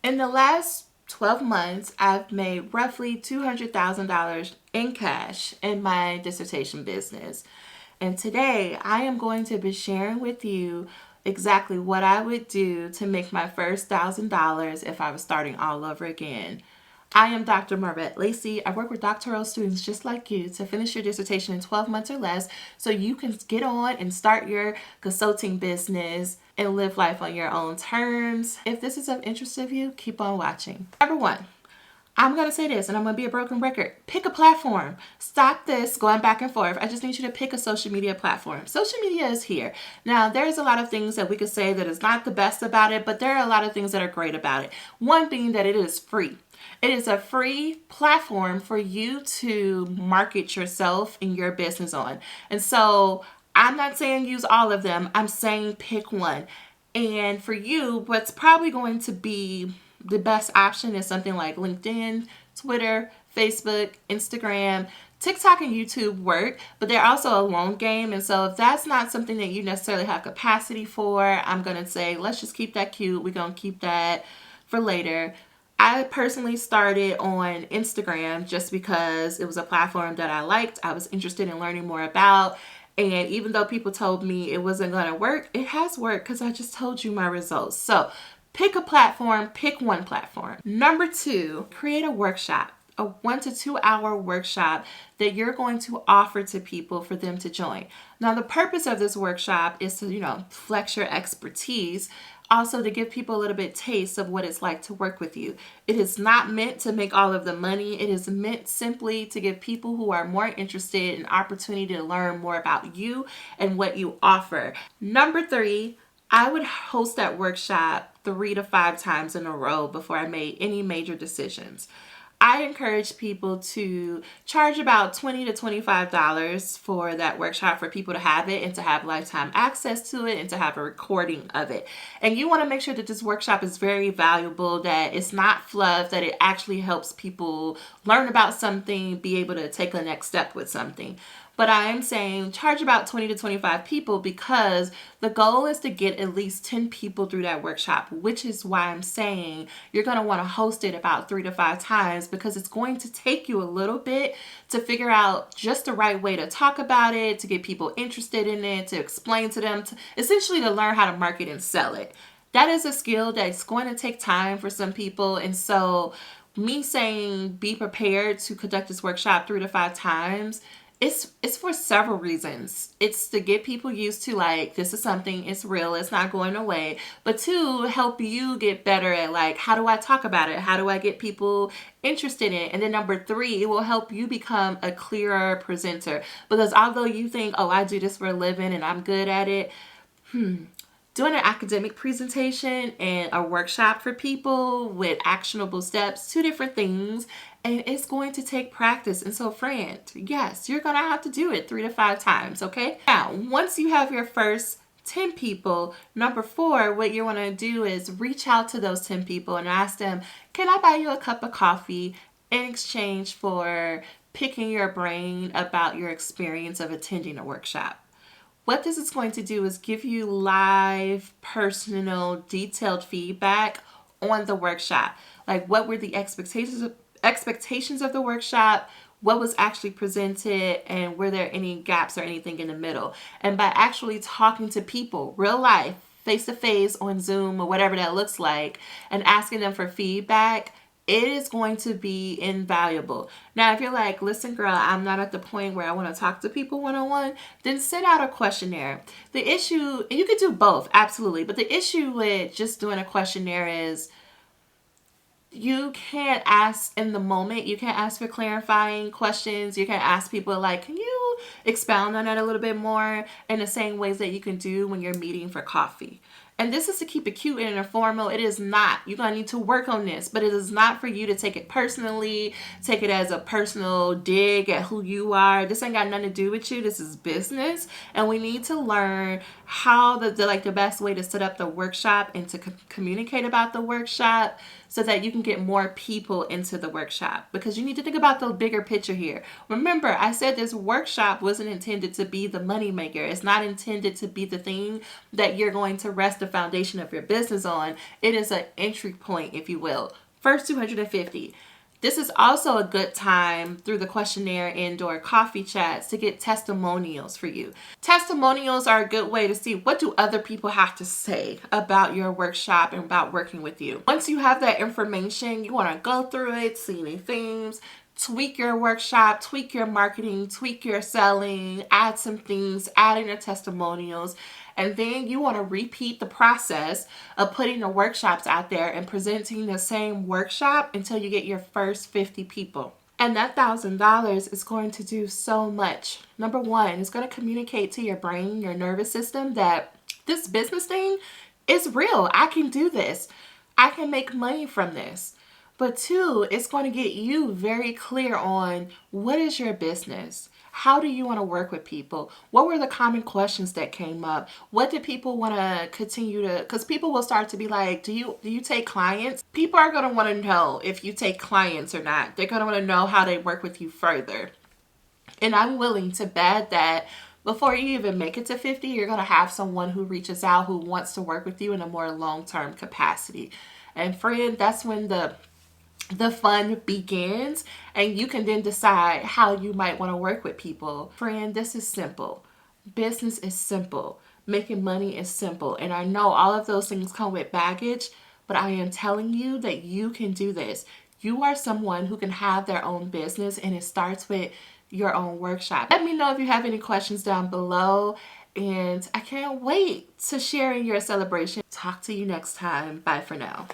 In the last 12 months, I've made roughly $200,000 in cash in my dissertation business. And today I am going to be sharing with you exactly what I would do to make my first $1,000 if I was starting all over again. I am Dr. Marvette Lacey. I work with doctoral students just like you to finish your dissertation in 12 months or less so you can get on and start your consulting business and live life on your own terms. If this is of interest to you, keep on watching. Number one, I'm going to say this and I'm going to be a broken record. Pick a platform. Stop this going back and forth. I just need you to pick a social media platform. Social media is here. Now, there's a lot of things that we could say that is not the best about it, but there are a lot of things that are great about it. One being that it is free. It is a free platform for you to market yourself and your business on. And so I'm not saying use all of them. I'm saying pick one. And for you, what's probably going to be the best option is something like LinkedIn, Twitter, Facebook, Instagram. TikTok and YouTube work, but they're also a long game. And so if that's not something that you necessarily have capacity for, I'm going to say, let's just keep that cute. We're going to keep that for later. I personally started on Instagram just because it was a platform that I liked. I was interested in learning more about. And even though people told me it wasn't going to work, it has worked because I just told you my results. So pick a platform, pick one platform. Number two, create a workshop. A 1 to 2 hour workshop that you're going to offer to people for them to join. Now, the purpose of this workshop is to, flex your expertise, also to give people a little bit taste of what it's like to work with you. It is not meant to make all of the money. It is meant simply to give people who are more interested an opportunity to learn more about you and what you offer. Number three, I would host that workshop 3 to 5 times in a row before I made any major decisions. I encourage people to charge about $20 to $25 for that workshop for people to have it and to have lifetime access to it and to have a recording of it. And you want to make sure that this workshop is very valuable, that it's not fluff, that it actually helps people learn about something, be able to take a next step with something. But I am saying charge about 20 to 25 people because the goal is to get at least 10 people through that workshop, which is why I'm saying you're going to want to host it about 3 to 5 times because it's going to take you a little bit to figure out just the right way to talk about it, to get people interested in it, to explain to them, essentially to learn how to market and sell it. That is a skill that's going to take time for some people. And so me saying be prepared to conduct this workshop 3 to 5 times, it's for several reasons. It's to get people used to this is something, it's real, it's not going away. But two, help you get better at how do I talk about it? How do I get people interested in it? And then number three, it will help you become a clearer presenter. Because although you think, oh, I do this for a living and I'm good at it, doing an academic presentation and a workshop for people with actionable steps, 2 different things, and it's going to take practice. And so, friend, yes, you're going to have to do it 3 to 5 times, okay? Now, once you have your first 10 people, number 4, what you want to do is reach out to those 10 people and ask them, can I buy you a cup of coffee in exchange for picking your brain about your experience of attending a workshop? What this is going to do is give you live, personal, detailed feedback on the workshop. What were the expectations of the workshop? What was actually presented? And were there any gaps or anything in the middle? And by actually talking to people, real life, face to face on Zoom or whatever that looks like, and asking them for feedback, it is going to be invaluable. Now, if you're like, listen, girl, I'm not at the point where I want to talk to people one-on-one, then send out a questionnaire. The issue, and you could do both, absolutely. But the issue with just doing a questionnaire is you can't ask in the moment. You can't ask for clarifying questions. You can't ask people can you expound on that a little bit more in the same ways that you can do when you're meeting for coffee. And this is to keep it cute and informal. It is not. You're going to need to work on this, but it is not for you to take it personally, take it as a personal dig at who you are. This ain't got nothing to do with you. This is business. And we need to learn how the best way to set up the workshop and to communicate about the workshop so that you can get more people into the workshop, because you need to think about the bigger picture here. Remember, I said this workshop wasn't intended to be the money maker. It's not intended to be the thing that you're going to rest the foundation of your business on. It is an entry point, if you will. First 250. This is also a good time through the questionnaire and/or coffee chats to get testimonials for you. Testimonials are a good way to see what do other people have to say about your workshop and about working with you. Once you have that information, you want to go through it, see any themes, tweak your workshop, tweak your marketing, tweak your selling, add some things, add in your testimonials, and then you want to repeat the process of putting the workshops out there and presenting the same workshop until you get your first 50 people. And that $1,000 is going to do so much. Number one, it's going to communicate to your brain, your nervous system, that this business thing is real. I can do this. I can make money from this. But two, it's going to get you very clear on what is your business? How do you want to work with people? What were the common questions that came up? What did people want to continue to, because people will start to be like, do you take clients? People are going to want to know if you take clients or not. They're going to want to know how they work with you further. And I'm willing to bet that before you even make it to 50, you're going to have someone who reaches out who wants to work with you in a more long-term capacity. And friend, that's when the fun begins, and you can then decide how you might want to work with people. Friend, this is simple. Business is simple. Making money is simple. And I know all of those things come with baggage, but I am telling you that you can do this. You are someone who can have their own business, and it starts with your own workshop. Let me know if you have any questions down below, and I can't wait to share in your celebration. Talk to you next time. Bye for now.